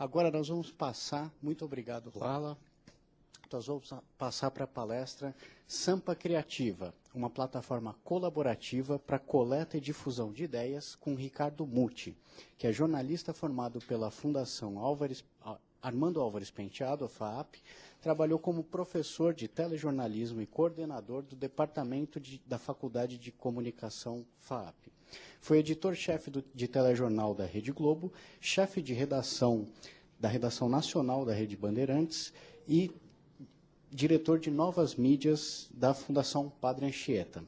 Agora nós vamos passar, muito obrigado, Lala, nós vamos passar para a palestra Sampa Criativa, uma plataforma colaborativa para coleta e difusão de ideias com Ricardo Muti, que é jornalista formado pela Fundação Armando Álvares Penteado, a FAAP, trabalhou como professor de telejornalismo e coordenador do departamento da Faculdade de Comunicação FAAP. Foi editor-chefe de telejornal da Rede Globo, chefe de redação da Redação Nacional da Rede Bandeirantes e diretor de novas mídias da Fundação Padre Anchieta.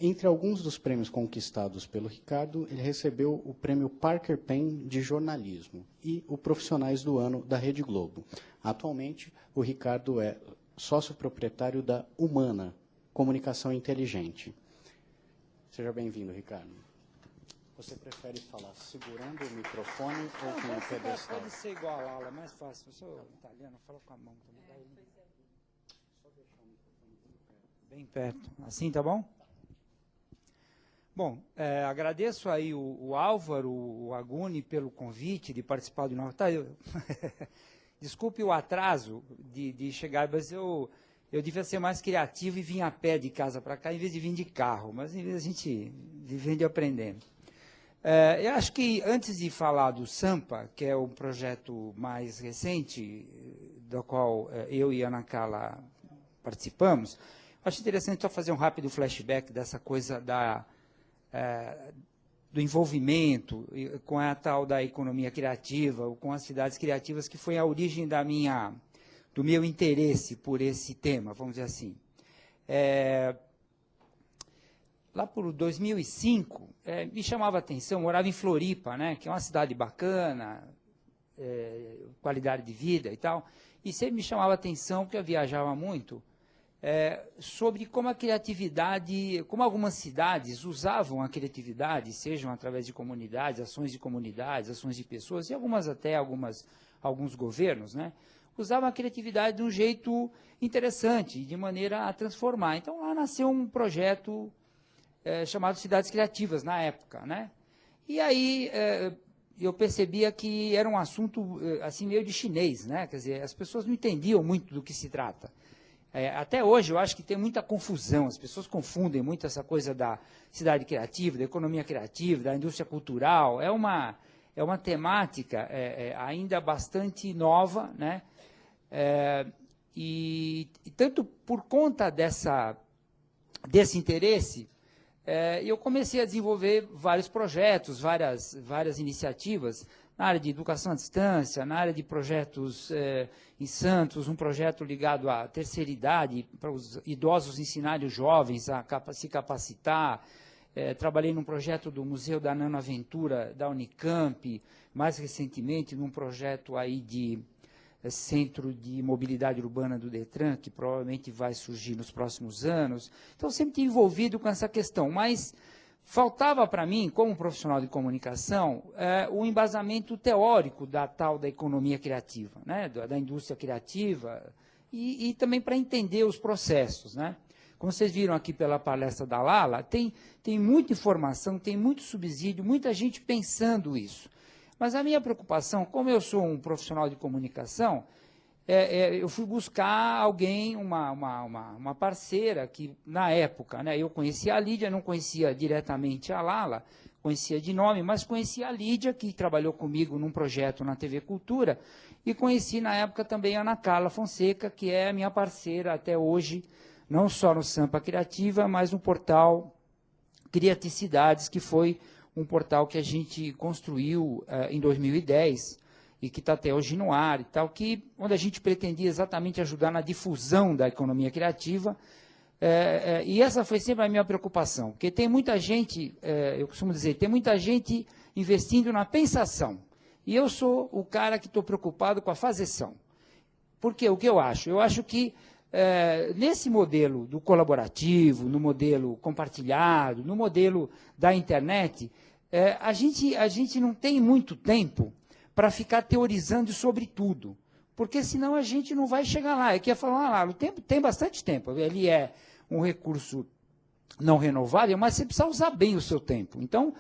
Entre alguns dos prêmios conquistados pelo Ricardo, ele recebeu o prêmio Parker Pen de jornalismo e o Profissionais do Ano da Rede Globo. Atualmente, o Ricardo é sócio-proprietário da Humana, Comunicação Inteligente. Seja bem-vindo, Ricardo. Você prefere falar segurando o microfone ou com o pedestal? Pode ser igual a Lala, é mais fácil. Eu sou italiano, falo com a mão também. Bem perto. Assim, tá bom? Bom, agradeço aí o Álvaro, o Aguni, pelo convite de participar do nosso... Tá, desculpe o atraso de chegar, mas eu devia ser mais criativo e vir a pé de casa para cá, em vez de vir de carro, mas a gente vive aprendendo. Eu acho que, antes de falar do Sampa, que é o projeto mais recente, do qual eu e a Ana Carla participamos, acho interessante só fazer um rápido flashback dessa coisa do envolvimento com a tal da economia criativa, ou com as cidades criativas, que foi a origem do meu interesse por esse tema, vamos dizer assim. Lá por 2005, me chamava a atenção, morava em Floripa, né, que é uma cidade bacana, qualidade de vida e tal, e sempre me chamava a atenção, porque eu viajava muito, sobre como a criatividade, como algumas cidades usavam a criatividade, sejam através de comunidades, ações de pessoas, e alguns governos, né, usavam a criatividade de um jeito interessante, de maneira a transformar. Então, lá nasceu um projeto chamado Cidades Criativas, na época, né? E aí eu percebia que era um assunto assim, meio de chinês, né? Quer dizer, as pessoas não entendiam muito do que se trata. Até hoje, eu acho que tem muita confusão, as pessoas confundem muito essa coisa da cidade criativa, da economia criativa, da indústria cultural. É uma temática ainda bastante nova, né? E tanto por conta desse interesse, eu comecei a desenvolver vários projetos, várias iniciativas, na área de educação à distância, na área de projetos em Santos, um projeto ligado à terceira idade, para os idosos ensinarem os jovens a se capacitar. Trabalhei num projeto do Museu da Nanoaventura da Unicamp, mais recentemente num projeto aí de Centro de Mobilidade Urbana do Detran, que provavelmente vai surgir nos próximos anos. Então, sempre estive envolvido com essa questão, mas faltava para mim, como profissional de comunicação, o embasamento teórico da economia criativa, né, da indústria criativa, e também para entender os processos, né. Como vocês viram aqui pela palestra da Lala, tem muita informação, tem muito subsídio, muita gente pensando isso. Mas a minha preocupação, como eu sou um profissional de comunicação, eu fui buscar alguém, uma parceira, que na época, né, eu conhecia a Lídia, não conhecia diretamente a Lala, conhecia de nome, mas conhecia a Lídia, que trabalhou comigo num projeto na TV Cultura, e conheci na época também a Ana Carla Fonseca, que é a minha parceira até hoje, não só no Sampa Criativa, mas no portal Criaticidades, que foi um portal que a gente construiu em 2010 e que está até hoje no ar e tal, onde a gente pretendia exatamente ajudar na difusão da economia criativa. E essa foi sempre a minha preocupação, porque tem muita gente, eu costumo dizer, tem muita gente investindo na pensação. E eu sou o cara que estou preocupado com a fazeção. Por quê? O que eu acho? Eu acho que nesse modelo do colaborativo, no modelo compartilhado, no modelo da internet, a gente não tem muito tempo para ficar teorizando sobre tudo, porque senão a gente não vai chegar lá. Eu queria falar lá, o tempo tem bastante tempo, ele é um recurso não renovável, mas você precisa usar bem o seu tempo. Então,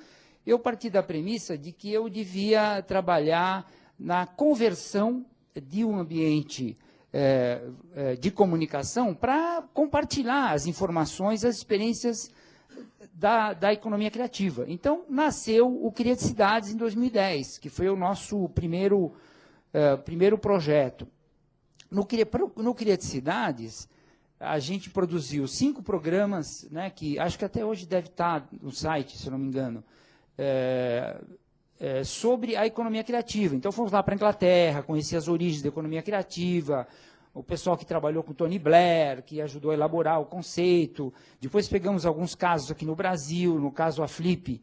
eu parti da premissa de que eu devia trabalhar na conversão de um ambiente de comunicação para compartilhar as informações, as experiências da economia criativa. Então, nasceu o Cria de Cidades em 2010, que foi o nosso primeiro projeto. No Cria de Cidades, a gente produziu 5 programas, né, que acho que até hoje deve estar no site, se eu não me engano, sobre a economia criativa. Então, fomos lá para a Inglaterra, conheci as origens da economia criativa, o pessoal que trabalhou com Tony Blair, que ajudou a elaborar o conceito. Depois pegamos alguns casos aqui no Brasil, no caso a Flip,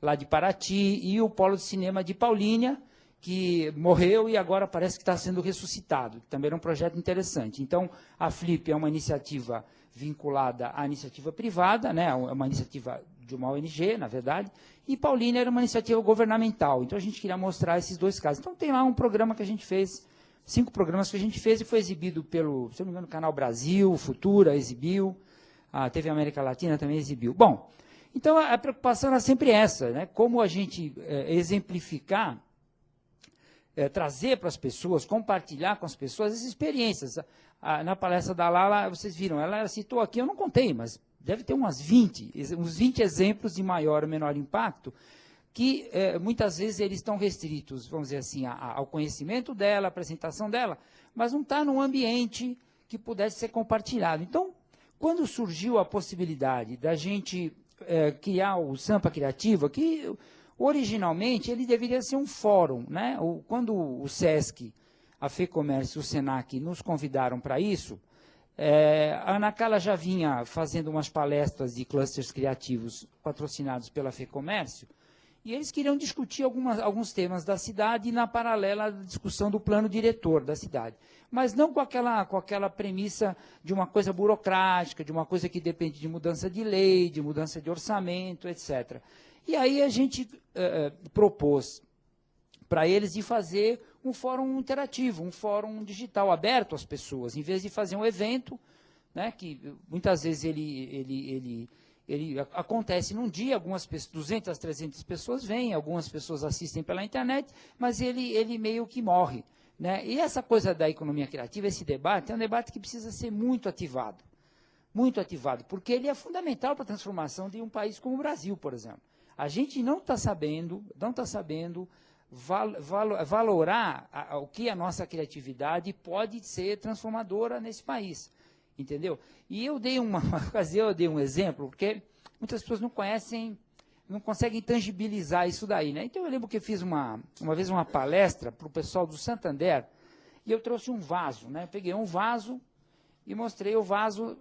lá de Paraty, e o Polo de Cinema de Paulínia, que morreu e agora parece que está sendo ressuscitado, que também era um projeto interessante. Então, a Flip é uma iniciativa vinculada à iniciativa privada, né, é uma iniciativa de uma ONG, na verdade, e Paulínia era uma iniciativa governamental. Então, a gente queria mostrar esses 2 casos. Então, tem lá um programa que a gente fez, 5 programas que a gente fez e foi exibido pelo, se não me engano, Canal Brasil, Futura exibiu, a TV América Latina também exibiu. Bom, então a preocupação era sempre essa, né? Como a gente exemplificar, trazer para as pessoas, compartilhar com as pessoas as experiências. Na palestra da Lala, vocês viram, ela citou aqui, eu não contei, mas deve ter uns 20 exemplos de maior ou menor impacto, que muitas vezes eles estão restritos, vamos dizer assim, ao conhecimento dela, à apresentação dela, mas não está num ambiente que pudesse ser compartilhado. Então, quando surgiu a possibilidade da gente criar o Sampa Criativa, que originalmente ele deveria ser um fórum, né? Quando o SESC, a FEComércio e o SENAC nos convidaram para isso, a Ana Carla já vinha fazendo umas palestras de clusters criativos patrocinados pela FEComércio, e eles queriam discutir alguns temas da cidade na paralela da discussão do plano diretor da cidade. Mas não com aquela premissa de uma coisa burocrática, de uma coisa que depende de mudança de lei, de mudança de orçamento, etc. E aí a gente propôs para eles de fazer um fórum interativo, um fórum digital aberto às pessoas, em vez de fazer um evento, né, que muitas vezes ele acontece num dia, algumas 200, 300 pessoas vêm, algumas pessoas assistem pela internet, mas ele meio que morre, né? E essa coisa da economia criativa, esse debate, é um debate que precisa ser muito ativado, porque ele é fundamental para a transformação de um país como o Brasil, por exemplo. A gente não está sabendo valorar o que a nossa criatividade pode ser transformadora nesse país. Entendeu? E eu dei uma ocasião, eu dei um exemplo, porque muitas pessoas não conhecem, não conseguem tangibilizar isso daí, né? Então eu lembro que eu fiz uma vez uma palestra para o pessoal do Santander, e eu trouxe um vaso, né? Eu peguei um vaso e mostrei o vaso,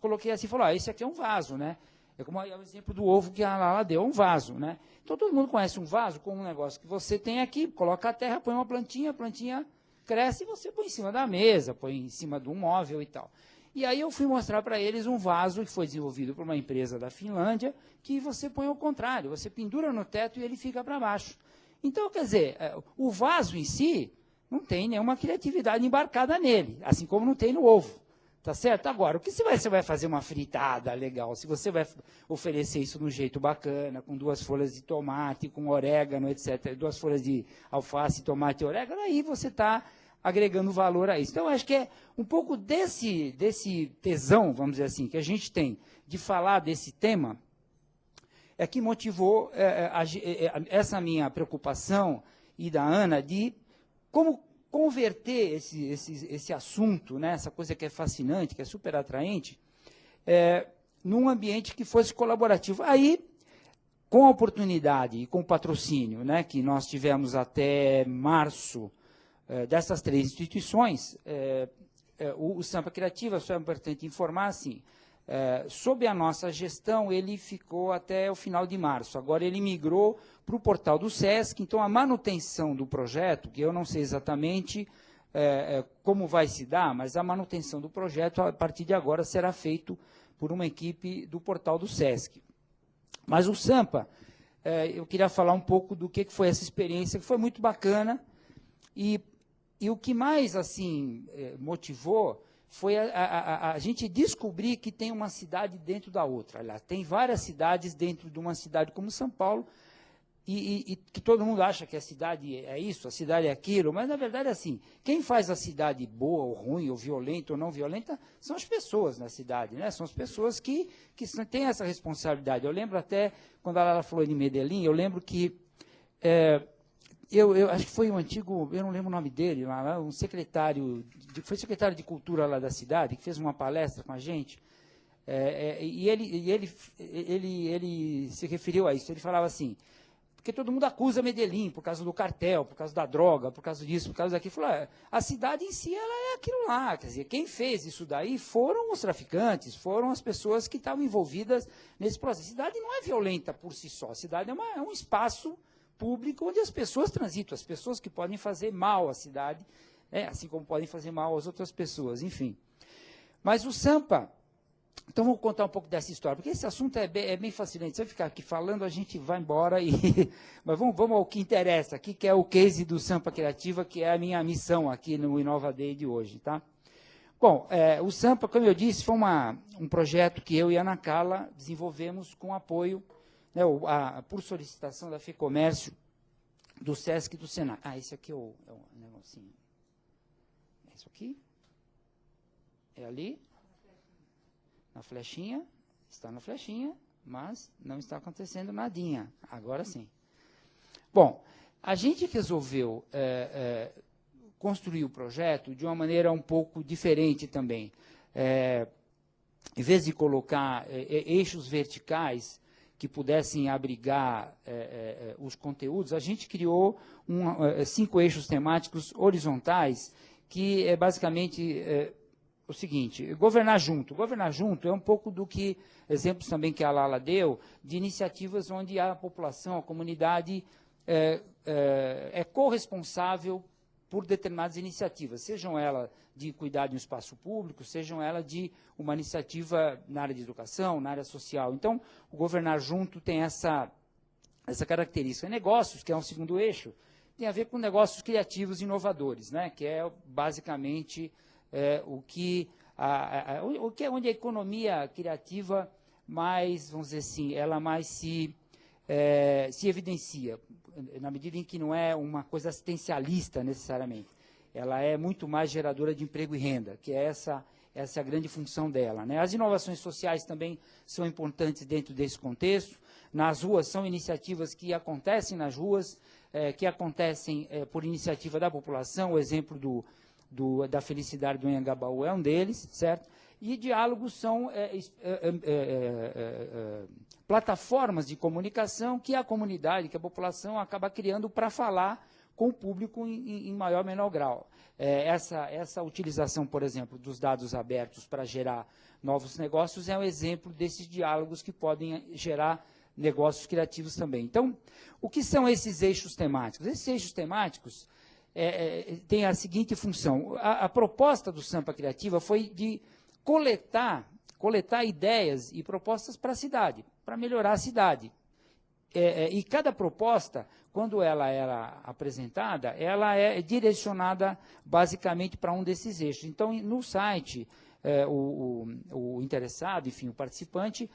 coloquei assim, falou, esse aqui é um vaso, né? É como o exemplo do ovo que a Lala deu, um vaso, né? Então todo mundo conhece um vaso como um negócio que você tem aqui, coloca a terra, põe uma plantinha, a plantinha cresce e você põe em cima da mesa, põe em cima de um móvel e tal. E aí eu fui mostrar para eles um vaso que foi desenvolvido por uma empresa da Finlândia, que você põe ao contrário, você pendura no teto e ele fica para baixo. Então, quer dizer, o vaso em si não tem nenhuma criatividade embarcada nele, assim como não tem no ovo. Tá certo? Agora, o que você vai fazer uma fritada legal? Se você vai oferecer isso de um jeito bacana, com 2 folhas de tomate, com orégano, etc., 2 folhas de alface, tomate e orégano, aí você está agregando valor a isso. Então, acho que é um pouco desse tesão, vamos dizer assim, que a gente tem de falar desse tema, é que motivou essa minha preocupação e da Ana de como converter esse assunto, né, essa coisa que é fascinante, que é super atraente, num ambiente que fosse colaborativo. Aí, com a oportunidade e com o patrocínio, né, que nós tivemos até março, dessas 3 instituições, o Sampa Criativa, só é importante informar, assim, sob a nossa gestão, ele ficou até o final de março. Agora ele migrou para o portal do SESC, então a manutenção do projeto, que eu não sei exatamente como vai se dar, mas a manutenção do projeto, a partir de agora, será feito por uma equipe do portal do SESC. Mas o Sampa, eu queria falar um pouco do que foi essa experiência, que foi muito bacana, e o que mais assim motivou foi a gente descobrir que tem uma cidade dentro da outra. Aliás, tem várias cidades dentro de uma cidade como São Paulo, e que todo mundo acha que a cidade é isso, a cidade é aquilo, mas, na verdade, é assim, quem faz a cidade boa ou ruim, ou violenta ou não violenta, são as pessoas na cidade, né? São as pessoas que têm essa responsabilidade. Eu lembro até, quando ela falou de Medellín, eu lembro que, eu acho que foi um antigo, eu não lembro o nome dele, lá, um secretário, foi secretário de cultura lá da cidade, que fez uma palestra com a gente, e ele se referiu a isso, ele falava assim, porque todo mundo acusa Medellín por causa do cartel, por causa da droga, por causa disso, por causa daquilo. Falou, a cidade em si ela é aquilo lá. Quer dizer, quem fez isso daí foram os traficantes, foram as pessoas que estavam envolvidas nesse processo. A cidade não é violenta por si só. A cidade é um espaço público onde as pessoas transitam, as pessoas que podem fazer mal à cidade, assim como podem fazer mal às outras pessoas, enfim. Mas o Sampa... Então, vou contar um pouco dessa história, porque esse assunto é bem fascinante. Se eu ficar aqui falando, a gente vai embora. Mas vamos ao que interessa aqui, que é o case do Sampa Criativa, que é a minha missão aqui no Inova Day de hoje. Tá? Bom, o Sampa, como eu disse, foi um projeto que eu e a Ana Carla desenvolvemos com apoio, né, por solicitação da FEComércio, do SESC e do Senac. Esse aqui é o negocinho. Isso aqui. É ali. Na flechinha, está na flechinha, mas não está acontecendo nadinha. Agora sim. Bom, a gente resolveu construir o projeto de uma maneira um pouco diferente também. Em vez de colocar eixos verticais que pudessem abrigar os conteúdos, a gente criou 5 eixos temáticos horizontais, que é basicamente... o seguinte, governar junto. Governar junto é um pouco do que, exemplos também que a Lala deu, de iniciativas onde a população, a comunidade é corresponsável por determinadas iniciativas, sejam elas de cuidar de um espaço público, sejam elas de uma iniciativa na área de educação, na área social. Então, o governar junto tem essa característica. Negócios, que é um segundo eixo, tem a ver com negócios criativos e inovadores, né, que é basicamente... onde a economia criativa mais, vamos dizer assim, ela mais se evidencia, na medida em que não é uma coisa assistencialista necessariamente. Ela é muito mais geradora de emprego e renda, que é essa a grande função dela. Né? As inovações sociais também são importantes dentro desse contexto. Nas ruas, são iniciativas que acontecem nas ruas, que acontecem por iniciativa da população, o exemplo da Felicidade do Anhangabaú é um deles, certo? E diálogos são plataformas de comunicação que a comunidade, que a população acaba criando para falar com o público em maior ou menor grau. Essa utilização, por exemplo, dos dados abertos para gerar novos negócios é um exemplo desses diálogos que podem gerar negócios criativos também. Então, o que são esses eixos temáticos? Esses eixos temáticos têm a seguinte função. A proposta do Sampa Criativa foi de coletar ideias e propostas para a cidade, para melhorar a cidade. E cada proposta, quando ela era apresentada, ela é direcionada basicamente para um desses eixos. Então, no site, o interessado, enfim, o participante,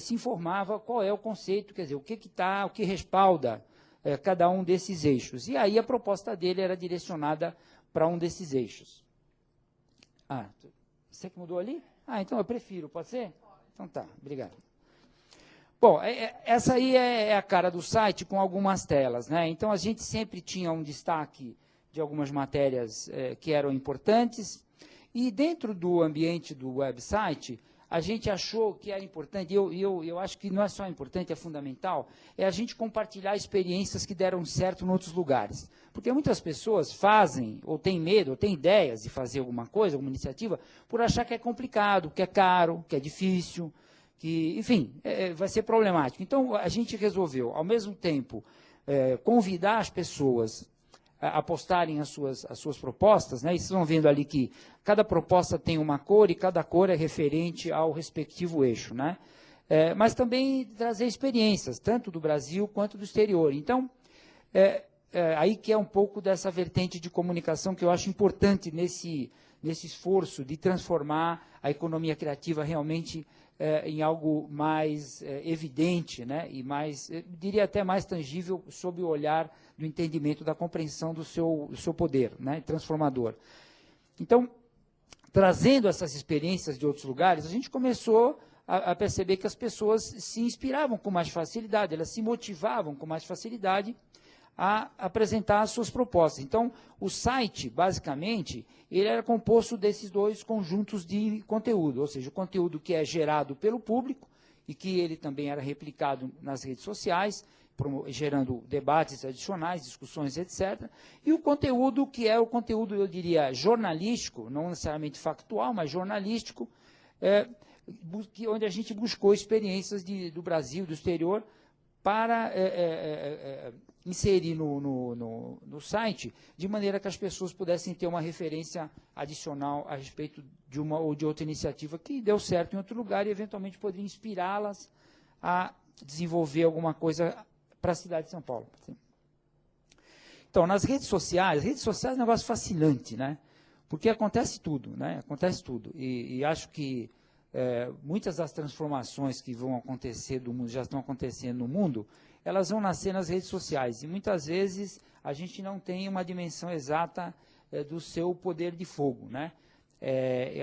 se informava qual é o conceito, quer dizer, o que respalda cada um desses eixos. E aí a proposta dele era direcionada para um desses eixos. Você que mudou ali? Então eu prefiro, pode ser? Então tá, obrigado. Bom, essa aí é a cara do site com algumas telas, né? Então a gente sempre tinha um destaque de algumas matérias que eram importantes, e dentro do ambiente do website, a gente achou que era importante, e eu acho que não é só importante, é fundamental, é a gente compartilhar experiências que deram certo em outros lugares. Porque muitas pessoas fazem, ou têm medo, ou têm ideias de fazer alguma coisa, alguma iniciativa, por achar que é complicado, que é caro, que é difícil, que, enfim, vai ser problemático. Então, a gente resolveu, ao mesmo tempo, convidar as pessoas a postarem as suas propostas, né? E vocês vão vendo ali que cada proposta tem uma cor e cada cor é referente ao respectivo eixo, né? Mas também trazer experiências, tanto do Brasil quanto do exterior. Então, aí que é um pouco dessa vertente de comunicação que eu acho importante nesse esforço de transformar a economia criativa realmente em algo mais evidente, né, e mais, diria até mais tangível, sob o olhar do entendimento, da compreensão do seu poder, né, transformador. Então, trazendo essas experiências de outros lugares, a gente começou a perceber que as pessoas se inspiravam com mais facilidade, elas se motivavam com mais facilidade a apresentar as suas propostas. Então, o site, basicamente, ele era composto desses dois conjuntos de conteúdo, ou seja, o conteúdo que é gerado pelo público e que ele também era replicado nas redes sociais, gerando debates adicionais, discussões, etc. E o conteúdo que é o conteúdo, eu diria, jornalístico, não necessariamente factual, mas jornalístico, onde a gente buscou experiências do Brasil, do exterior, para inserir no site, de maneira que as pessoas pudessem ter uma referência adicional a respeito de uma ou de outra iniciativa que deu certo em outro lugar e, eventualmente, poderia inspirá-las a desenvolver alguma coisa para a cidade de São Paulo. Então, nas redes sociais é um negócio fascinante, né? Porque acontece tudo, né? Acontece tudo. E acho que muitas das transformações que vão acontecer do mundo, já estão acontecendo no mundo, elas vão nascer nas redes sociais. E muitas vezes a gente não tem uma dimensão exata do seu poder de fogo, né?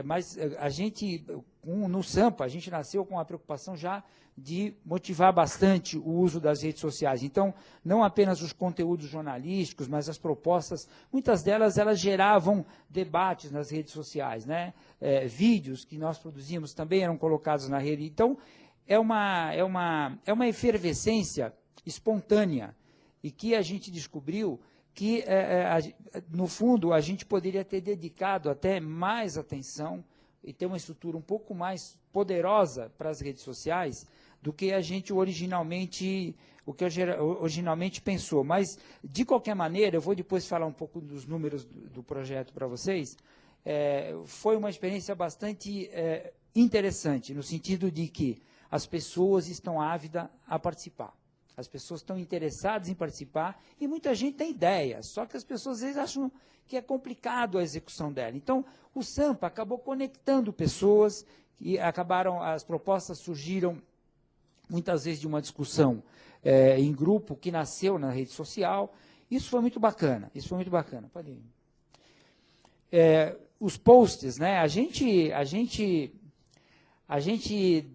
Mas a gente, no Sampa, a gente nasceu com a preocupação já de motivar bastante o uso das redes sociais. Então, não apenas os conteúdos jornalísticos, mas as propostas, muitas delas elas geravam debates nas redes sociais, né? Vídeos que nós produzimos também eram colocados na rede. Então, é uma efervescência espontânea e que a gente descobriu que, no fundo, a gente poderia ter dedicado até mais atenção e ter uma estrutura um pouco mais poderosa para as redes sociais do que a gente originalmente pensou. Mas, de qualquer maneira, eu vou depois falar um pouco dos números do projeto para vocês, foi uma experiência bastante interessante, no sentido de que as pessoas estão ávidas a participar. As pessoas estão interessadas em participar e muita gente tem ideias, só que as pessoas às vezes acham que é complicado a execução dela. Então, o Sampa acabou conectando pessoas e as propostas surgiram muitas vezes de uma discussão em grupo que nasceu na rede social. Isso foi muito bacana, Pode ir. Os posts, né? A gente,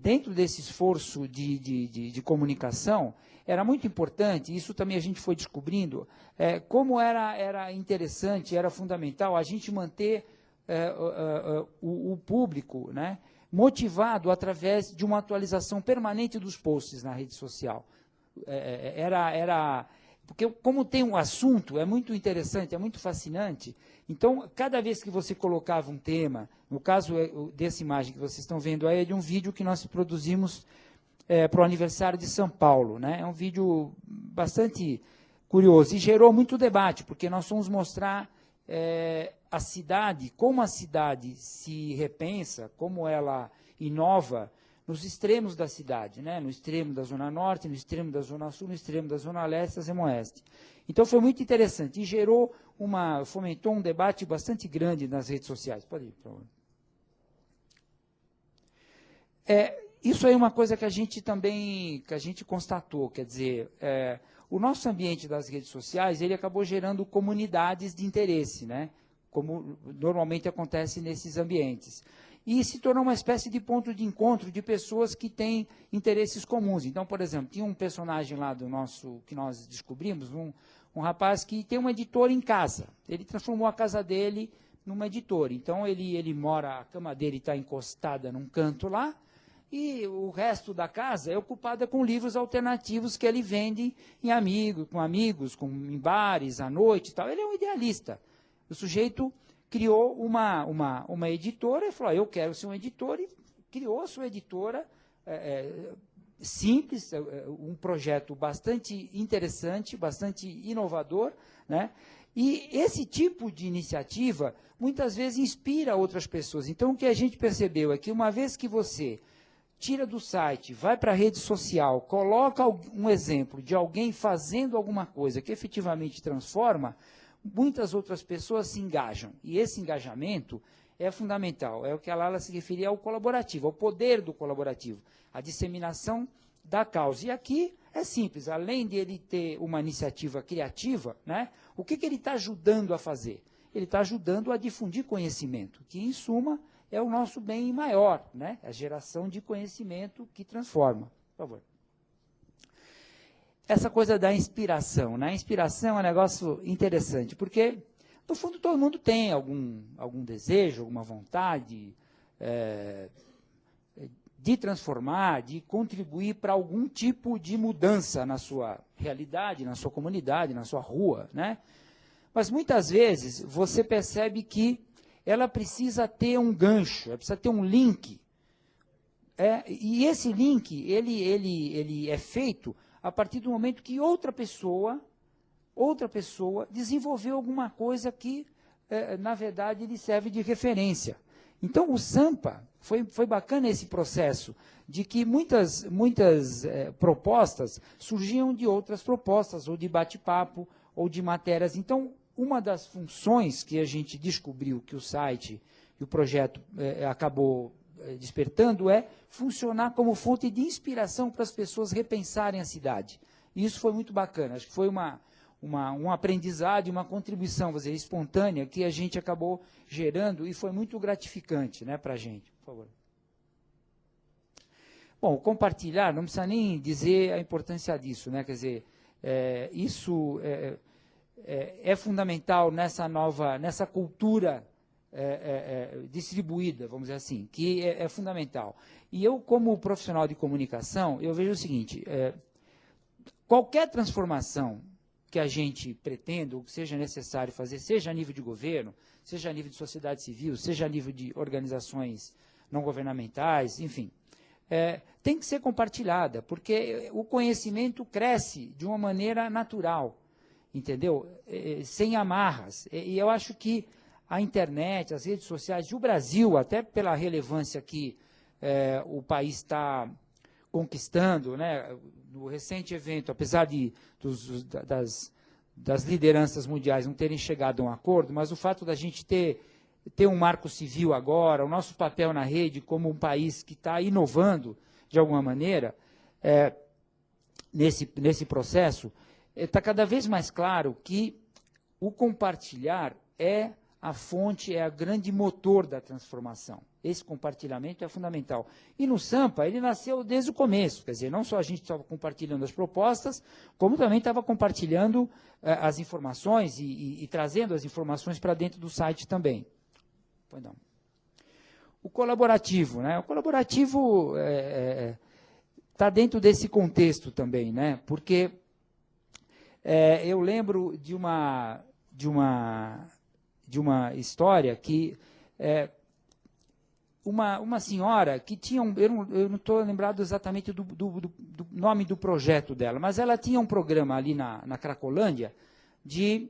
dentro desse esforço de comunicação, era muito importante, isso também a gente foi descobrindo, como era interessante, era fundamental a gente manter o público, né, motivado através de uma atualização permanente dos posts na rede social. Porque como tem um assunto, é muito interessante, é muito fascinante, então, cada vez que você colocava um tema, no caso dessa imagem que vocês estão vendo aí, é de um vídeo que nós produzimos para o aniversário de São Paulo, né? É um vídeo bastante curioso e gerou muito debate, porque nós fomos mostrar a cidade, como a cidade se repensa, como ela inova nos extremos da cidade, né? No extremo da Zona Norte, no extremo da Zona Sul, no extremo da Zona Leste, da Zona Oeste. Então, foi muito interessante e fomentou um debate bastante grande nas redes sociais. Pode ir, por favor. Isso aí é uma coisa que a gente constatou, quer dizer, o nosso ambiente das redes sociais, ele acabou gerando comunidades de interesse, né? Como normalmente acontece nesses ambientes. E se tornou uma espécie de ponto de encontro de pessoas que têm interesses comuns. Então, por exemplo, tinha um personagem lá que nós descobrimos, um rapaz que tem uma editora em casa. Ele transformou a casa dele numa editora. Então, ele mora, a cama dele está encostada num canto lá, e o resto da casa é ocupada com livros alternativos que ele vende em em bares, à noite e tal. Ele é um idealista. O sujeito criou uma editora e falou, eu quero ser um editor, e criou a sua editora simples, um projeto bastante interessante, bastante inovador, né? E esse tipo de iniciativa, muitas vezes, inspira outras pessoas. Então, o que a gente percebeu é que, uma vez que você tira do site, vai para a rede social, coloca um exemplo de alguém fazendo alguma coisa que efetivamente transforma, muitas outras pessoas se engajam. E esse engajamento é fundamental. É o que a Lala se referia ao colaborativo, ao poder do colaborativo, a disseminação da causa. E aqui é simples, além de ele ter uma iniciativa criativa, né, o que ele está ajudando a fazer? Ele está ajudando a difundir conhecimento, que, em suma, é o nosso bem maior, né, a geração de conhecimento que transforma. Por favor. Essa coisa da inspiração, né? A inspiração é um negócio interessante, porque, no fundo, todo mundo tem algum desejo, alguma vontade de transformar, de contribuir para algum tipo de mudança na sua realidade, na sua comunidade, na sua rua, né? Mas, muitas vezes, você percebe que ela precisa ter um gancho, ela precisa ter um link. E esse link, ele é feito a partir do momento que outra pessoa desenvolveu alguma coisa que, na verdade, lhe serve de referência. Então, o Sampa, foi bacana esse processo, de que muitas propostas surgiam de outras propostas, ou de bate-papo, ou de matérias. Então, uma das funções que a gente descobriu que o site e o projeto acabou despertando é funcionar como fonte de inspiração para as pessoas repensarem a cidade. E isso foi muito bacana. Acho que foi um aprendizado, uma contribuição, vamos dizer, espontânea, que a gente acabou gerando e foi muito gratificante, né, para a gente. Por favor. Bom, compartilhar, não precisa nem dizer a importância disso, né? Quer dizer, isso é fundamental nessa cultura distribuída, vamos dizer assim, que é fundamental. E eu, como profissional de comunicação, eu vejo o seguinte, qualquer transformação que a gente pretenda, ou que seja necessário fazer, seja a nível de governo, seja a nível de sociedade civil, seja a nível de organizações não governamentais, enfim, tem que ser compartilhada, porque o conhecimento cresce de uma maneira natural, entendeu? Sem amarras. E eu acho que a internet, as redes sociais, e o Brasil, até pela relevância que o país está conquistando, né? No recente evento, apesar das lideranças mundiais não terem chegado a um acordo, mas o fato da gente ter um marco civil agora, o nosso papel na rede como um país que está inovando, de alguma maneira, nesse processo, está cada vez mais claro que o compartilhar é a fonte, é a grande motor da transformação. Esse compartilhamento é fundamental. E no Sampa, ele nasceu desde o começo, quer dizer, não só a gente estava compartilhando as propostas, como também estava compartilhando as informações e trazendo as informações para dentro do site também. Pois não. O colaborativo, né? O colaborativo está dentro desse contexto também, né? Porque eu lembro de uma história que uma senhora que tinha eu não estou lembrado exatamente do nome do projeto dela, mas ela tinha um programa ali na Cracolândia de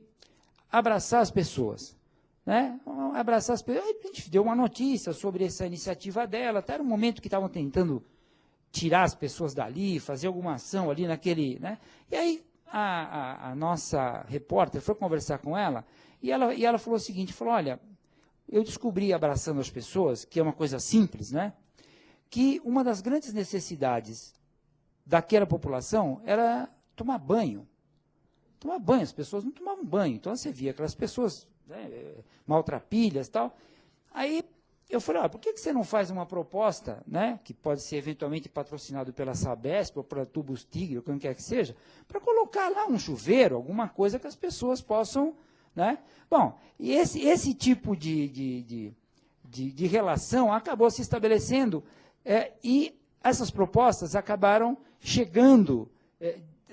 abraçar as pessoas. Né? Abraçar as pessoas. A gente deu uma notícia sobre essa iniciativa dela, até era um momento que estavam tentando tirar as pessoas dali, fazer alguma ação ali naquele... Né? E aí a nossa repórter foi conversar com ela, e ela falou o seguinte, falou, olha, eu descobri, abraçando as pessoas, que é uma coisa simples, né, que uma das grandes necessidades daquela população era tomar banho. Tomar banho, as pessoas não tomavam banho. Então, você via aquelas pessoas, né, maltrapilhas e tal. Aí, eu falei, por que você não faz uma proposta, né, que pode ser eventualmente patrocinado pela Sabesp ou pela Tubos Tigre, ou quem quer que seja, para colocar lá um chuveiro, alguma coisa que as pessoas possam... Né? Bom, e esse tipo de relação acabou se estabelecendo e essas propostas acabaram chegando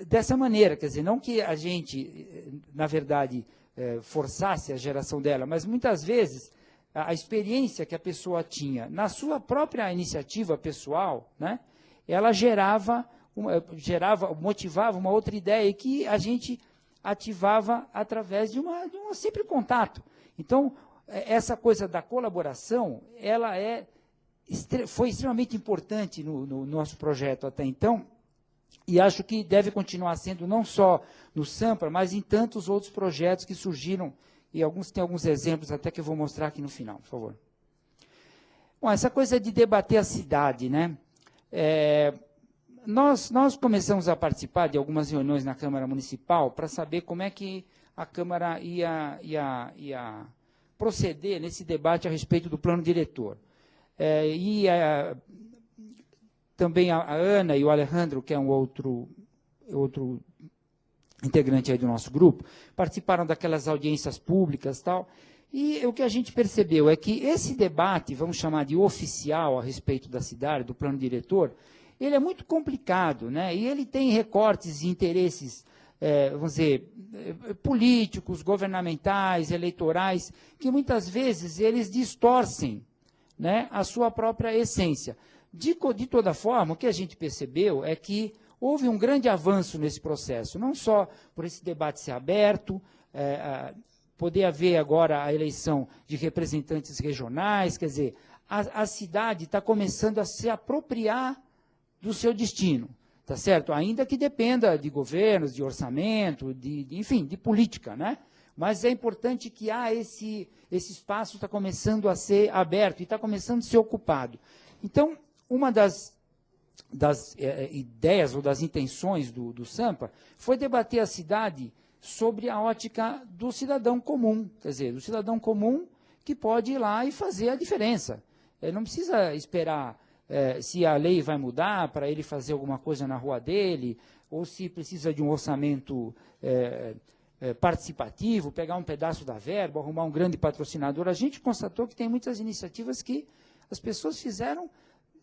dessa maneira, quer dizer, não que a gente, na verdade, forçasse a geração dela, mas muitas vezes a experiência que a pessoa tinha na sua própria iniciativa pessoal, né, ela motivava uma outra ideia que a gente ativava através de um simples contato. Então, essa coisa da colaboração, ela foi extremamente importante no nosso projeto até então, e acho que deve continuar sendo não só no Sampa, mas em tantos outros projetos que surgiram, e tem alguns exemplos até que eu vou mostrar aqui no final, por favor. Bom, essa coisa de debater a cidade, né? Nós começamos a participar de algumas reuniões na Câmara Municipal para saber como é que a Câmara ia proceder nesse debate a respeito do plano diretor. Também a Ana e o Alejandro, que é um outro integrante aí do nosso grupo, participaram daquelas audiências públicas e tal. E o que a gente percebeu é que esse debate, vamos chamar de oficial a respeito da cidade, do plano diretor, ele é muito complicado, né? E ele tem recortes e interesses, vamos dizer, políticos, governamentais, eleitorais, que muitas vezes eles distorcem, né, a sua própria essência. De toda forma, o que a gente percebeu é que houve um grande avanço nesse processo, não só por esse debate ser aberto, poder haver agora a eleição de representantes regionais, quer dizer, a cidade está começando a se apropriar do seu destino, tá certo? Ainda que dependa de governos, de orçamento, enfim, de política, né? Mas é importante que esse espaço está começando a ser aberto e está começando a ser ocupado. Então, uma das ideias ou das intenções do Sampa foi debater a cidade sobre a ótica do cidadão comum, quer dizer, do cidadão comum que pode ir lá e fazer a diferença. Ele não precisa esperar se a lei vai mudar para ele fazer alguma coisa na rua dele, ou se precisa de um orçamento participativo, pegar um pedaço da verba, arrumar um grande patrocinador. A gente constatou que tem muitas iniciativas que as pessoas fizeram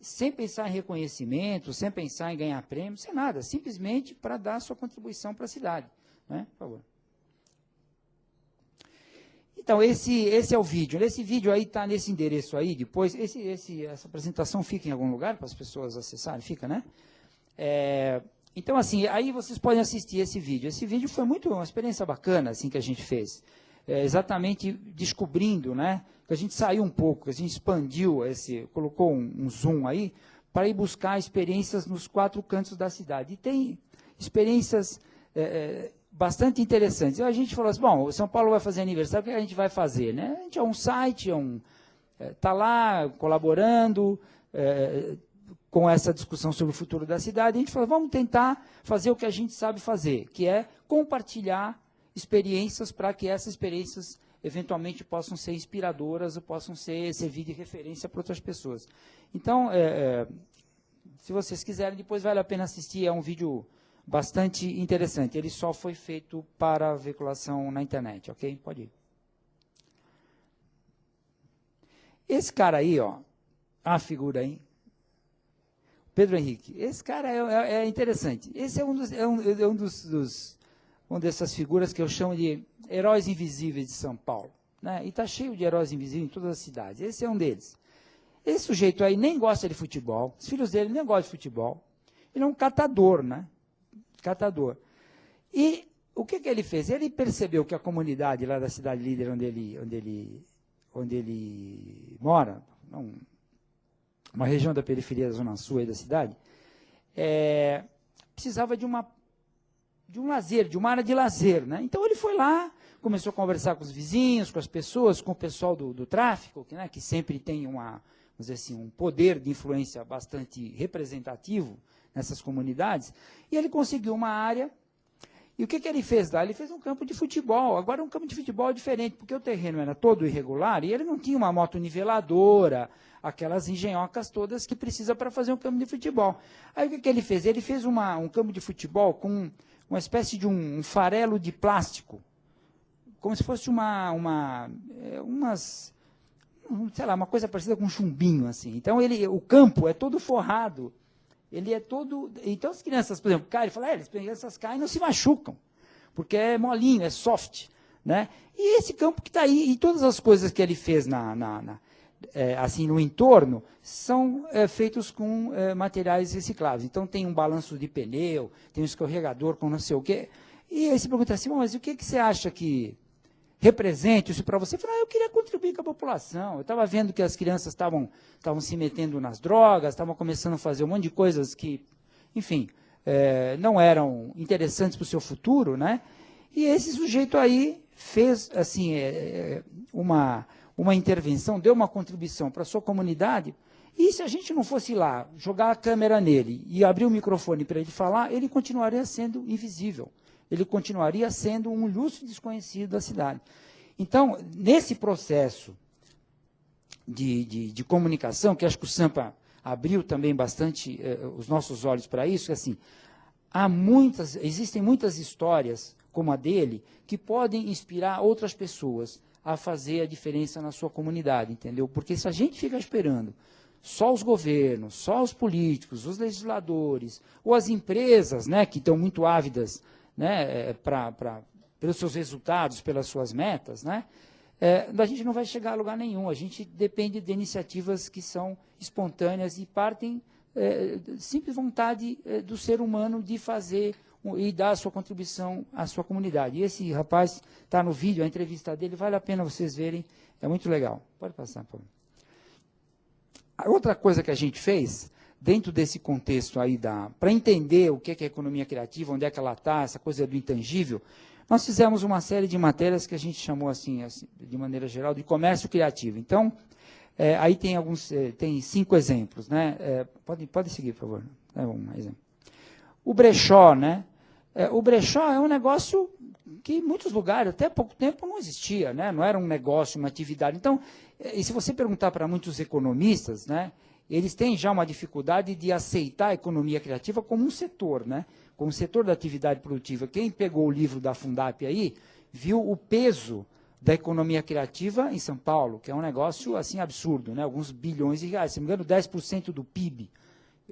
sem pensar em reconhecimento, sem pensar em ganhar prêmio, sem nada, simplesmente para dar sua contribuição para a cidade. Né? Por favor. Então, esse é o vídeo. Esse vídeo aí está nesse endereço aí, depois. Essa apresentação fica em algum lugar para as pessoas acessarem? Fica, né? Então, assim, aí vocês podem assistir esse vídeo. Esse vídeo foi uma experiência bacana, assim, que a gente fez. Exatamente descobrindo, né? Que a gente saiu um pouco, que a gente expandiu colocou um zoom aí, para ir buscar experiências nos 4 cantos da cidade. E tem experiências bastante interessantes. A gente falou assim, bom, o São Paulo vai fazer aniversário, o que a gente vai fazer? Né? A gente é um site, está lá colaborando com essa discussão sobre o futuro da cidade. A gente falou, vamos tentar fazer o que a gente sabe fazer, que é compartilhar experiências para que essas experiências eventualmente possam ser inspiradoras ou possam servir de referência para outras pessoas. Então, se vocês quiserem, depois vale a pena assistir, é um vídeo bastante interessante. Ele só foi feito para veiculação na internet, ok? Pode ir. Esse cara aí, ó, a figura aí, Pedro Henrique, esse cara é interessante. Esse é uma dessas figuras que eu chamo de heróis invisíveis de São Paulo. Né? E está cheio de heróis invisíveis em todas as cidades. Esse é um deles. Esse sujeito aí nem gosta de futebol, os filhos dele nem gostam de futebol. Ele é um catador, né? Catador. E o que ele fez? Ele percebeu que a comunidade lá da Cidade Líder, onde ele mora, uma região da periferia da Zona Sul aí da cidade, precisava de um lazer, de uma área de lazer. Né? Então, ele foi lá, começou a conversar com os vizinhos, com as pessoas, com o pessoal do tráfico, né, que sempre tem vamos dizer assim, um poder de influência bastante representativo nessas comunidades, e ele conseguiu uma área. E o que ele fez lá? Ele fez um campo de futebol. Agora, um campo de futebol diferente, porque o terreno era todo irregular e ele não tinha uma moto-niveladora, aquelas engenhocas todas que precisa para fazer um campo de futebol. Aí, o que ele fez? Ele fez um campo de futebol com uma espécie de um farelo de plástico, como se fosse uma coisa parecida com um chumbinho, assim. Então, o campo é todo forrado. Ele é todo... Então, as crianças, por exemplo, caem e falam, as crianças caem e não se machucam, porque é molinho, é soft. Né? E esse campo que está aí, e todas as coisas que ele fez assim, no entorno, são feitos com materiais recicláveis. Então, tem um balanço de pneu, tem um escorregador com não sei o quê. E aí você pergunta assim, mas o que você acha que represente isso para você? Eu falei, eu queria contribuir com a população. Eu estava vendo que as crianças estavam se metendo nas drogas, estavam começando a fazer um monte de coisas que, enfim, não eram interessantes para o seu futuro, né? E esse sujeito aí fez assim, uma uma intervenção, deu uma contribuição para a sua comunidade, e se a gente não fosse lá, jogar a câmera nele e abrir o microfone para ele falar, ele continuaria sendo invisível. Ele continuaria sendo um lúcido desconhecido da cidade. Então, nesse processo de comunicação, que acho que o Sampa abriu também bastante os nossos olhos para isso, assim, existem muitas histórias como a dele que podem inspirar outras pessoas a fazer a diferença na sua comunidade, entendeu? Porque se a gente fica esperando só os governos, só os políticos, os legisladores, ou as empresas, né, que estão muito ávidas, né, pelos seus resultados, pelas suas metas, né, a gente não vai chegar a lugar nenhum. A gente depende de iniciativas que são espontâneas e partem simples vontade do ser humano de fazer e dar a sua contribuição à sua comunidade. E esse rapaz está no vídeo, a entrevista dele, vale a pena vocês verem, é muito legal. Pode passar, por favor. A outra coisa que a gente fez, dentro desse contexto aí, para entender o que é a economia criativa, onde é que ela está, essa coisa do intangível, nós fizemos uma série de matérias que a gente chamou, assim de maneira geral, de comércio criativo. Então, aí tem 5 exemplos. Né? Pode seguir, por favor. Um exemplo. O brechó, né? O brechó é um negócio que em muitos lugares, até pouco tempo, não existia, né? Não era um negócio, uma atividade. Então, e se você perguntar para muitos economistas, né, eles têm já uma dificuldade de aceitar a economia criativa como um setor, né? Como um setor da atividade produtiva. Quem pegou o livro da Fundap aí, viu o peso da economia criativa em São Paulo, que é um negócio assim absurdo, né? Alguns bilhões de reais, se não me engano, 10% do PIB.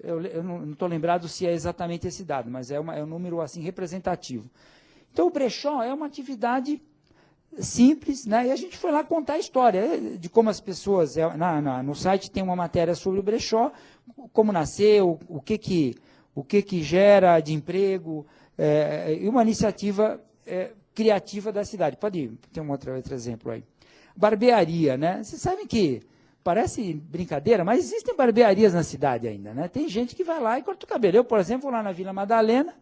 Eu não estou lembrado se é exatamente esse dado, mas é um número assim representativo. Então, o brechó é uma atividade simples, né? E a gente foi lá contar a história de como as pessoas... no site tem uma matéria sobre o brechó, como nasceu, o que gera de emprego, e uma iniciativa criativa da cidade. Pode ir, tem um outro exemplo aí. Barbearia, né? Vocês sabem que parece brincadeira, mas existem barbearias na cidade ainda, né? Tem gente que vai lá e corta o cabelo. Eu, por exemplo, vou lá na Vila Madalena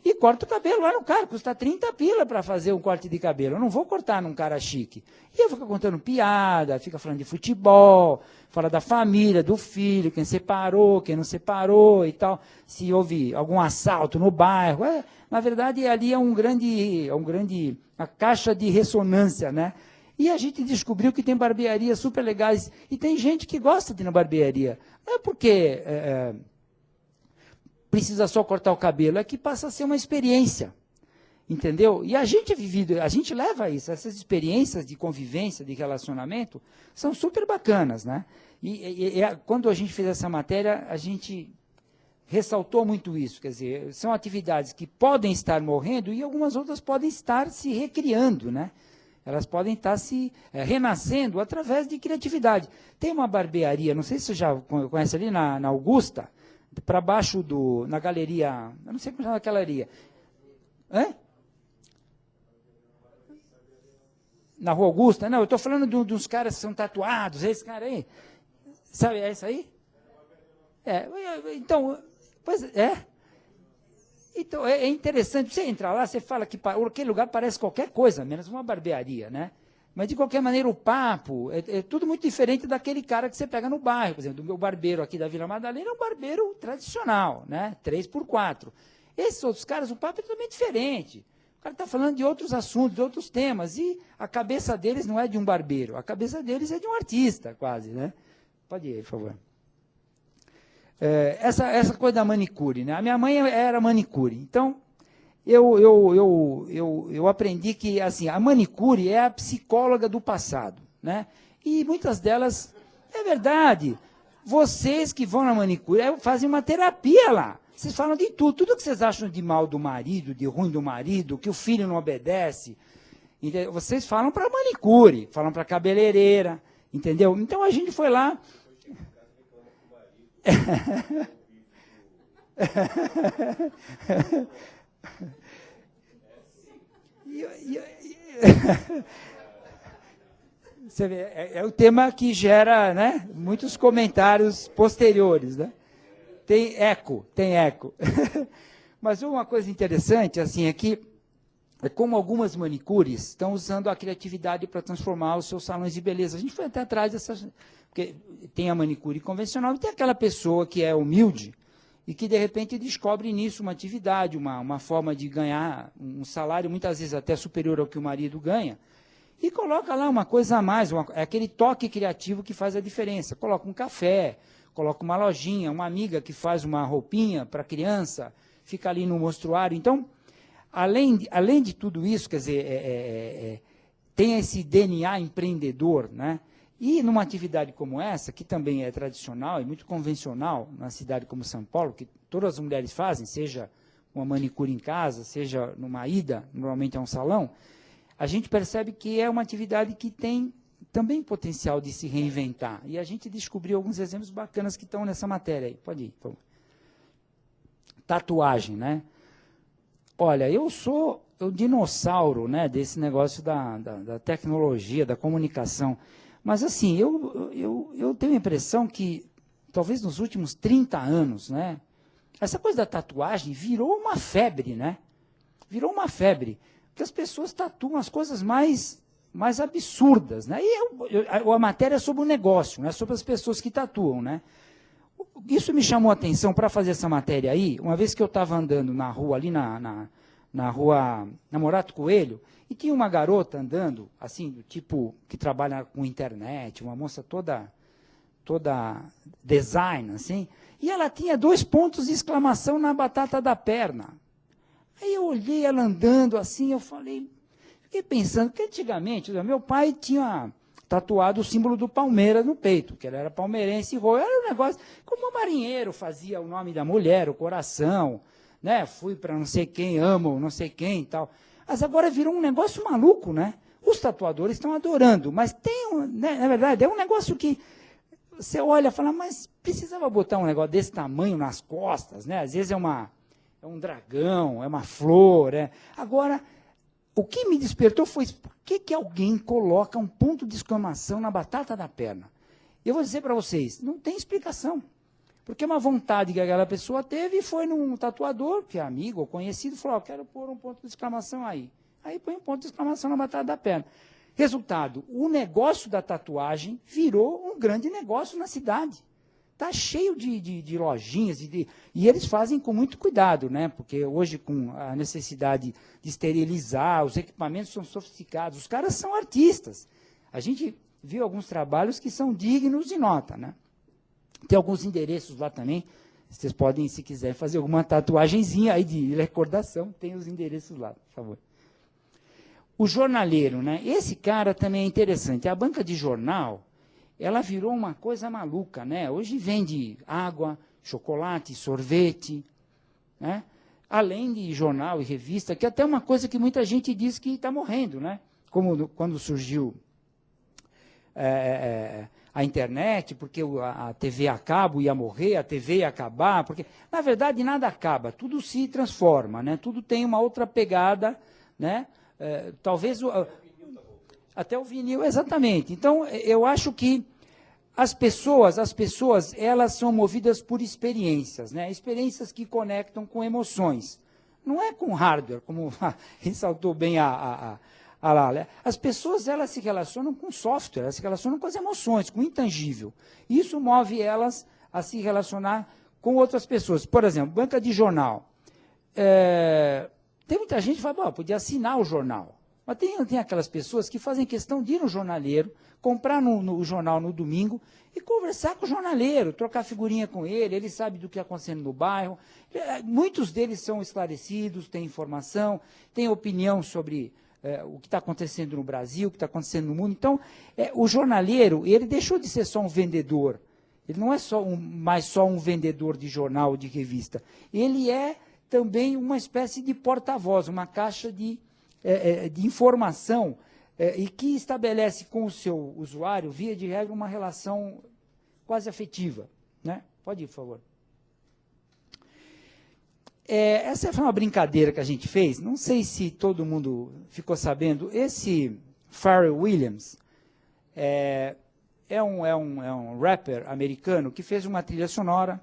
e corto o cabelo lá no cara. Custa 30 pila para fazer um corte de cabelo. Eu não vou cortar num cara chique. E eu fico contando piada, fica falando de futebol, fala da família, do filho, quem separou, quem não separou e tal. Se houve algum assalto no bairro. Na verdade, ali é uma caixa de ressonância, né? E a gente descobriu que tem barbearias super legais. E tem gente que gosta de ir na barbearia. Não é porque precisa só cortar o cabelo, é que passa a ser uma experiência. Entendeu? E a gente leva isso, essas experiências de convivência, de relacionamento, são super bacanas, né? E quando a gente fez essa matéria, a gente ressaltou muito isso. Quer dizer, são atividades que podem estar morrendo e algumas outras podem estar se recriando, né? Elas podem estar se renascendo através de criatividade. Tem uma barbearia, não sei se você já conhece ali na Augusta, para baixo na galeria, eu não sei como chama aquela galeria. Na Rua Augusta? Não, eu estou falando de uns caras que são tatuados, esse cara aí. Sabe, é isso aí? Então, pois é. Então, é interessante, você entrar lá, você fala que aquele lugar parece qualquer coisa, menos uma barbearia, né? Mas, de qualquer maneira, o papo é tudo muito diferente daquele cara que você pega no bairro. Por exemplo, do meu barbeiro aqui da Vila Madalena é um barbeiro tradicional, né? 3x4. Esses outros caras, o papo é totalmente diferente. O cara está falando de outros assuntos, de outros temas, e a cabeça deles não é de um barbeiro, a cabeça deles é de um artista, quase, né? Pode ir, por favor. Essa coisa da manicure, né? A minha mãe era manicure, então eu aprendi que assim, a manicure é a psicóloga do passado, né? E muitas delas, é verdade, vocês que vão na manicure fazem uma terapia lá, vocês falam de tudo que vocês acham de mal do marido, de ruim do marido, que o filho não obedece, entendeu? Vocês falam para a manicure, falam para a cabeleireira, entendeu? Então a gente foi lá... Você vê, é o tema que gera, né, muitos comentários posteriores, né? Tem eco. Mas uma coisa interessante assim, é que é como algumas manicures estão usando a criatividade para transformar os seus salões de beleza. A gente foi até atrás dessas... Porque tem a manicure convencional e tem aquela pessoa que é humilde e que, de repente, descobre nisso uma atividade, uma forma de ganhar um salário, muitas vezes até superior ao que o marido ganha, e coloca lá uma coisa a mais, é aquele toque criativo que faz a diferença. Coloca um café, coloca uma lojinha, uma amiga que faz uma roupinha para a criança, fica ali no mostruário. Então, além de tudo isso, quer dizer, tem esse DNA empreendedor, né? E numa atividade como essa, que também é tradicional e muito convencional, na cidade como São Paulo, que todas as mulheres fazem, seja uma manicure em casa, seja numa ida, normalmente é um salão, a gente percebe que é uma atividade que tem também potencial de se reinventar. E a gente descobriu alguns exemplos bacanas que estão nessa matéria aí. Pode ir, por favor. Tatuagem, né? Olha, eu sou o dinossauro, né, desse negócio da tecnologia, da comunicação. Mas, assim, eu tenho a impressão que, talvez nos últimos 30 anos, né, essa coisa da tatuagem virou uma febre, né? Virou uma febre. Porque as pessoas tatuam as coisas mais absurdas, né? E a matéria é sobre o negócio, não é sobre as pessoas que tatuam, né? Isso me chamou a atenção para fazer essa matéria aí, uma vez que eu estava andando na rua, ali na rua Namorato Coelho, e tinha uma garota andando, assim, do tipo que trabalha com internet, uma moça toda design, assim, e ela tinha 2 pontos de exclamação na batata da perna. Aí eu olhei ela andando assim, eu fiquei pensando, que antigamente, meu pai tinha tatuado o símbolo do Palmeiras no peito, que ele era palmeirense e roio, era um negócio, como o marinheiro fazia o nome da mulher, o coração, né? Fui para não sei quem, amo não sei quem e tal. Mas agora virou um negócio maluco, né? Os tatuadores estão adorando, mas tem, né, na verdade, é um negócio que você olha e fala, mas precisava botar um negócio desse tamanho nas costas, né? Às vezes é um dragão, é uma flor. Agora, o que me despertou foi, por que alguém coloca um ponto de exclamação na batata da perna? Eu vou dizer para vocês, não tem explicação. Porque é uma vontade que aquela pessoa teve e foi num tatuador, que é amigo ou conhecido, e falou, quero pôr um ponto de exclamação aí. Aí põe um ponto de exclamação na batata da perna. Resultado, o negócio da tatuagem virou um grande negócio na cidade. Está cheio de lojinhas, e eles fazem com muito cuidado, né? Porque hoje, com a necessidade de esterilizar, os equipamentos são sofisticados, os caras são artistas. A gente viu alguns trabalhos que são dignos de nota, né? Tem alguns endereços lá também, vocês podem, se quiserem, fazer alguma tatuagenzinha aí de recordação, tem os endereços lá, por favor. O jornaleiro, né? Esse cara também é interessante. A banca de jornal, ela virou uma coisa maluca, né? Hoje vende água, chocolate, sorvete, né? Além de jornal e revista, que é até uma coisa que muita gente diz que está morrendo, né? Como quando surgiu a internet, porque a TV a cabo ia morrer, a TV ia acabar, porque, na verdade, nada acaba, tudo se transforma, né? Tudo tem uma outra pegada, né? Talvez até o vinil, exatamente. Então, eu acho que as pessoas, elas são movidas por experiências, né? Experiências que conectam com emoções. Não é com hardware, como ressaltou bem a Lália. As pessoas, elas se relacionam com software, elas se relacionam com as emoções, com o intangível. Isso move elas a se relacionar com outras pessoas. Por exemplo, banca de jornal. Tem muita gente que fala, podia assinar o jornal. Mas tem aquelas pessoas que fazem questão de ir no jornaleiro, comprar no jornal no domingo e conversar com o jornaleiro, trocar figurinha com ele sabe do que está acontecendo no bairro. Muitos deles são esclarecidos, têm informação, têm opinião sobre o que está acontecendo no Brasil, o que está acontecendo no mundo. Então, o jornaleiro, ele deixou de ser só um vendedor. Ele não é mais só um vendedor de jornal ou de revista. Ele é também uma espécie de porta-voz, uma caixa de informação e que estabelece com o seu usuário, via de regra, uma relação quase afetiva, né? Pode ir, por favor. Essa foi uma brincadeira que a gente fez, não sei se todo mundo ficou sabendo, esse Pharrell Williams é um rapper americano que fez uma trilha sonora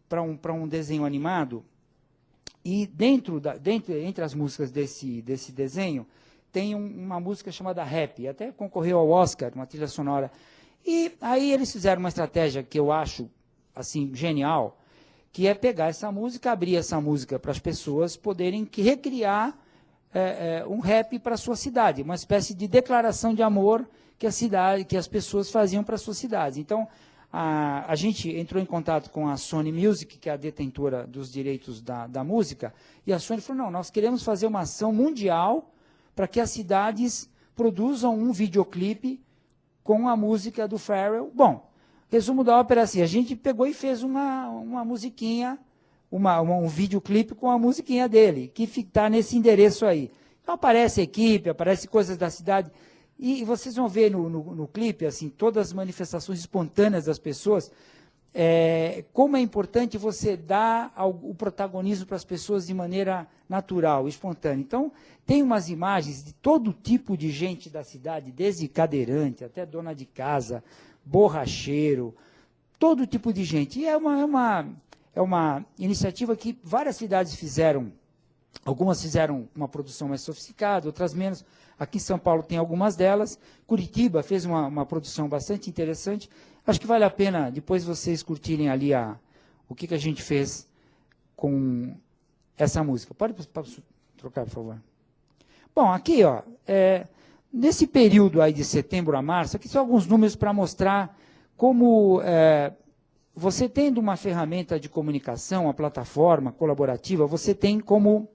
para um desenho animado E entre as músicas desse desenho, tem uma música chamada Rap, até concorreu ao Oscar, uma trilha sonora. E aí eles fizeram uma estratégia que eu acho assim genial, que é pegar essa música, abrir essa música para as pessoas poderem recriar um rap para a sua cidade, uma espécie de declaração de amor que as pessoas faziam para as suas cidades. Então, a gente entrou em contato com a Sony Music, que é a detentora dos direitos da música, e a Sony falou, não, nós queremos fazer uma ação mundial para que as cidades produzam um videoclipe com a música do Pharrell. Bom, resumo da ópera é assim, a gente pegou e fez uma musiquinha, um videoclipe com a musiquinha dele, que está nesse endereço aí. Então aparece a equipe, aparece coisas da cidade, e vocês vão ver no clipe, assim, todas as manifestações espontâneas das pessoas, como é importante você dar o protagonismo para as pessoas de maneira natural, espontânea. Então, tem umas imagens de todo tipo de gente da cidade, desde cadeirante até dona de casa, borracheiro, todo tipo de gente. E é uma iniciativa que várias cidades fizeram. Algumas fizeram uma produção mais sofisticada, outras menos. Aqui em São Paulo tem algumas delas. Curitiba fez uma produção bastante interessante. Acho que vale a pena depois vocês curtirem ali o que a gente fez com essa música. Pode trocar, por favor. Bom, aqui, ó, nesse período aí de setembro a março, aqui são alguns números para mostrar como você tendo uma ferramenta de comunicação, uma plataforma colaborativa, você tem como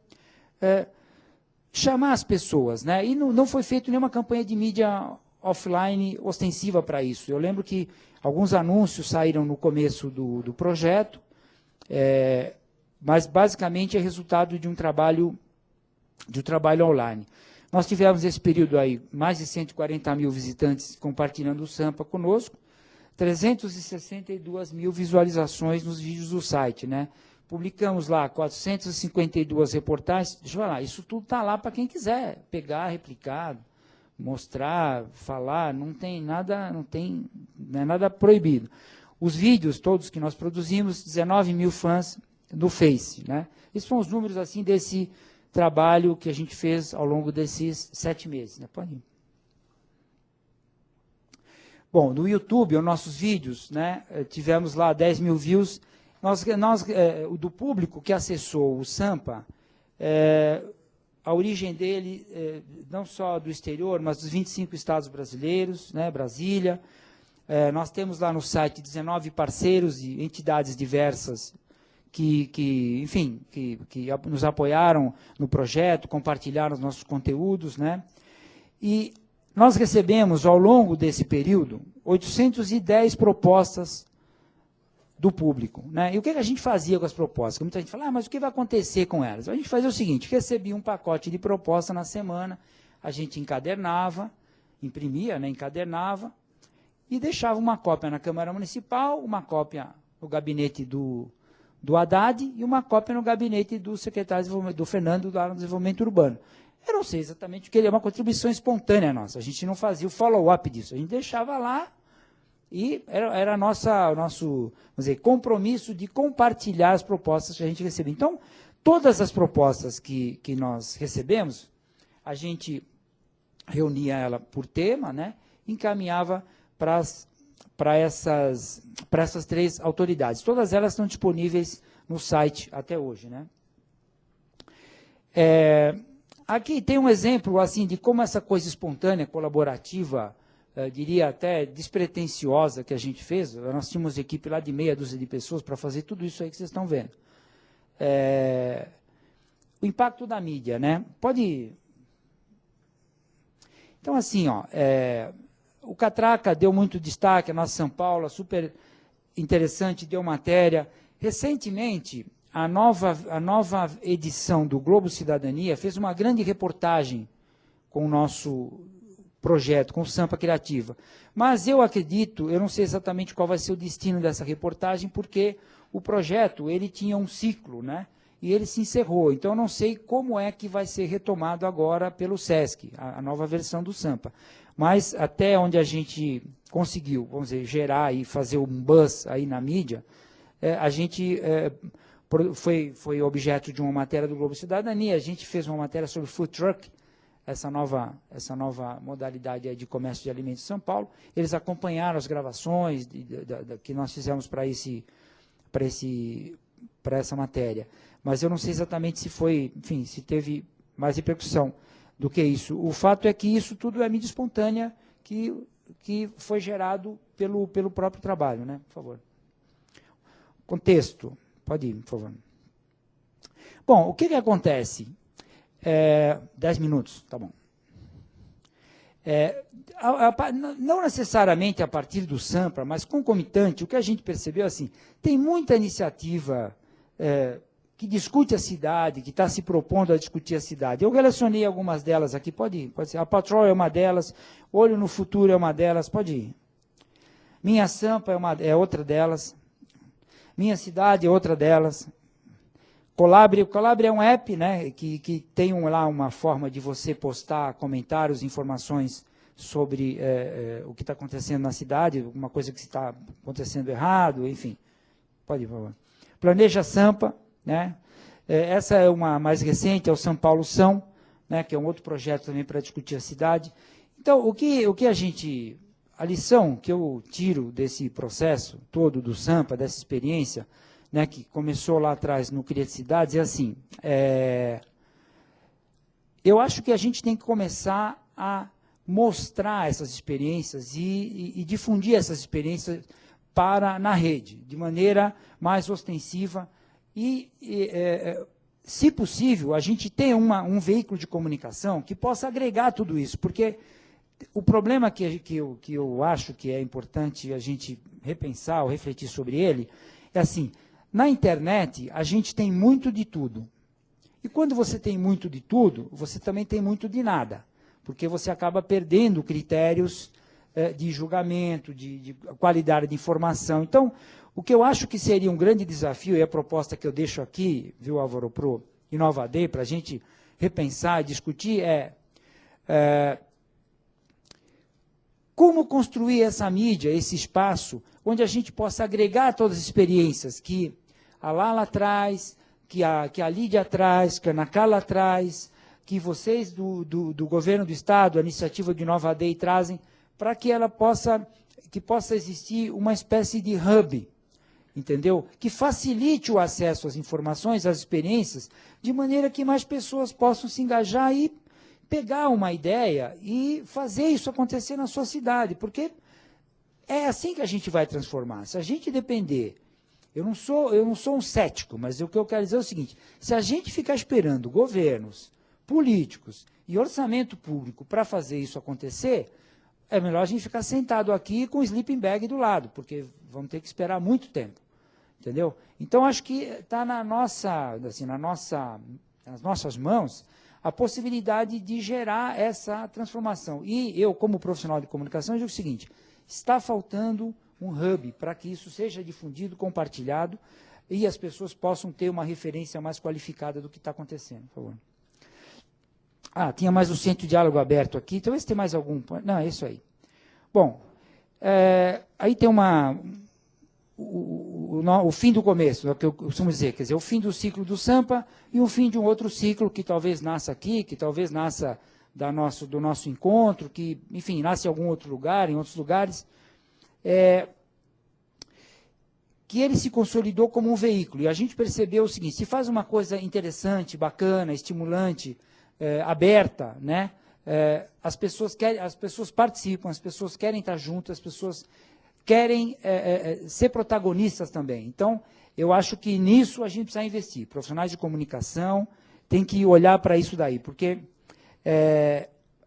chamar as pessoas, né? E não foi feita nenhuma campanha de mídia offline ostensiva para isso. Eu lembro que alguns anúncios saíram no começo do projeto, mas basicamente é resultado de um trabalho online. Nós tivemos esse período aí mais de 140 mil visitantes compartilhando o Sampa conosco, 362 mil visualizações nos vídeos do site, né? Publicamos lá 452 reportagens. Deixa eu falar, isso tudo está lá para quem quiser pegar, replicar, mostrar, falar, não é nada proibido. Os vídeos todos que nós produzimos, 19 mil fãs no Face, né? Esses são os números assim desse trabalho que a gente fez ao longo desses 7 meses, né? Pode ir. Bom, no YouTube, os nossos vídeos, né, tivemos lá 10 mil views. Do público que acessou o Sampa, a origem dele, não só do exterior, mas dos 25 estados brasileiros, né, Brasília. Nós temos lá no site 19 parceiros e entidades diversas que nos apoiaram no projeto, compartilharam os nossos conteúdos, né? E nós recebemos, ao longo desse período, 810 propostas do público, né? E o que a gente fazia com as propostas? Muita gente fala, mas o que vai acontecer com elas? A gente fazia o seguinte, recebia um pacote de proposta na semana, a gente encadernava, imprimia, né, encadernava, e deixava uma cópia na Câmara Municipal, uma cópia no gabinete do Haddad e uma cópia no gabinete do secretário do Fernando, lá no Desenvolvimento Urbano. Eu não sei exatamente o que ele é, uma contribuição espontânea nossa, a gente não fazia o follow-up disso, a gente deixava lá, e era nosso, vamos dizer, compromisso de compartilhar as propostas que a gente recebia. Então, todas as propostas que nós recebemos, a gente reunia ela por tema, né, encaminhava para essas 3 autoridades. Todas elas estão disponíveis no site até hoje, né? Aqui tem um exemplo assim, de como essa coisa espontânea, colaborativa, diria até despretensiosa que a gente fez. Nós tínhamos equipe lá de meia dúzia de pessoas para fazer tudo isso aí que vocês estão vendo. O impacto da mídia, né? Pode... Então, assim, ó, o Catraca deu muito destaque, a nossa São Paulo, super interessante, deu matéria. Recentemente, a nova edição do Globo Cidadania fez uma grande reportagem com o nosso projeto, com o Sampa Criativa. Mas eu acredito, eu não sei exatamente qual vai ser o destino dessa reportagem, porque o projeto ele tinha um ciclo, né? E ele se encerrou. Então, eu não sei como é que vai ser retomado agora pelo SESC, a nova versão do Sampa. Mas até onde a gente conseguiu, vamos dizer, gerar e fazer um buzz aí na mídia, a gente foi objeto de uma matéria do Globo Cidadania. A gente fez uma matéria sobre food truck, essa nova modalidade aí de comércio de alimentos em São Paulo. Eles acompanharam as gravações que nós fizemos para essa matéria. Mas eu não sei exatamente se foi, enfim, se teve mais repercussão do que isso. O fato é que isso tudo é mídia espontânea que foi gerado pelo próprio trabalho, né? Por favor. Contexto. Pode ir, por favor. Bom, o que acontece? 10 minutos, tá bom. Não necessariamente a partir do SAMPA, mas concomitante, o que a gente percebeu, assim, tem muita iniciativa que discute a cidade, que está se propondo a discutir a cidade. Eu relacionei algumas delas aqui, pode ser. A Patrol é uma delas, Olho no Futuro é uma delas, pode ir. Minha Sampa é outra delas, Minha Cidade é outra delas. Colab é um app, né, que tem lá uma forma de você postar comentários, informações sobre o que está acontecendo na cidade, alguma coisa que está acontecendo errado, enfim. Pode ir, por favor. Planeja Sampa, né? Essa é uma mais recente, é o São Paulo São, né, que é um outro projeto também para discutir a cidade. Então, a lição que eu tiro desse processo todo do SAMPA, dessa experiência, né, que começou lá atrás no Cria de Cidades, é assim, eu acho que a gente tem que começar a mostrar essas experiências e difundir essas experiências na rede, de maneira mais ostensiva se possível, a gente tem um veículo de comunicação que possa agregar tudo isso, porque o problema que eu acho que é importante a gente repensar ou refletir sobre ele é assim, na internet a gente tem muito de tudo. E quando você tem muito de tudo, você também tem muito de nada, porque você acaba perdendo critérios de julgamento, de qualidade de informação. Então, o que eu acho que seria um grande desafio, e a proposta que eu deixo aqui, viu, Álvaro Pro e Nova Day, para a gente repensar e discutir, como construir essa mídia, esse espaço, onde a gente possa agregar todas as experiências que a Lala traz, que a Lídia traz, que a Ana Carla traz, que vocês do governo do Estado, a iniciativa de Nova Day trazem, para que possa existir uma espécie de hub, entendeu? Que facilite o acesso às informações, às experiências, de maneira que mais pessoas possam se engajar e pegar uma ideia e fazer isso acontecer na sua cidade, porque é assim que a gente vai transformar. Se a gente depender, eu não sou um cético, mas o que eu quero dizer é o seguinte, se a gente ficar esperando governos, políticos e orçamento público para fazer isso acontecer, é melhor a gente ficar sentado aqui com o sleeping bag do lado, porque vamos ter que esperar muito tempo, entendeu? Então, acho que está nas nossas mãos a possibilidade de gerar essa transformação. E eu, como profissional de comunicação, digo o seguinte, está faltando um hub para que isso seja difundido, compartilhado, e as pessoas possam ter uma referência mais qualificada do que está acontecendo, por favor. Tinha mais o Centro de Diálogo Aberto aqui, talvez tenha mais algum. Não, é isso aí. Bom, aí tem o fim do começo, é o que eu costumo dizer, quer dizer, o fim do ciclo do SAMPA e o fim de um outro ciclo que talvez nasça aqui, que talvez nasça do nosso encontro, que, enfim, nasce em algum outro lugar, em outros lugares, que ele se consolidou como um veículo. E a gente percebeu o seguinte, se faz uma coisa interessante, bacana, estimulante, aberta, né? As pessoas participam, as pessoas querem estar juntas, as pessoas querem ser protagonistas também. Então, eu acho que nisso a gente precisa investir. Profissionais de comunicação têm que olhar para isso daí, porque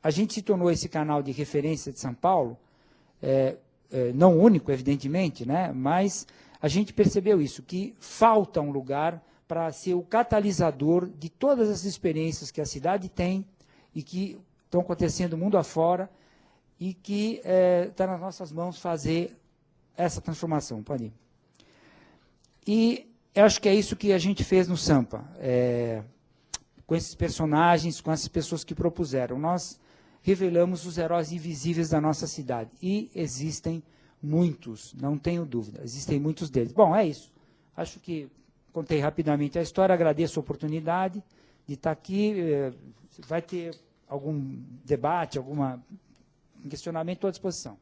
a gente se tornou esse canal de referência de São Paulo, não único, evidentemente, né? Mas a gente percebeu isso, que falta um lugar para ser o catalisador de todas as experiências que a cidade tem e que estão acontecendo mundo afora e que está nas nossas mãos fazer essa transformação. Pode ir. E eu acho que é isso que a gente fez no SAMPA, com esses personagens, com essas pessoas que propuseram. Nós revelamos os heróis invisíveis da nossa cidade. E existem muitos, não tenho dúvida, existem muitos deles. Bom, é isso. Acho que contei rapidamente a história, agradeço a oportunidade de estar aqui. Vai ter algum debate, algum questionamento, estou à disposição.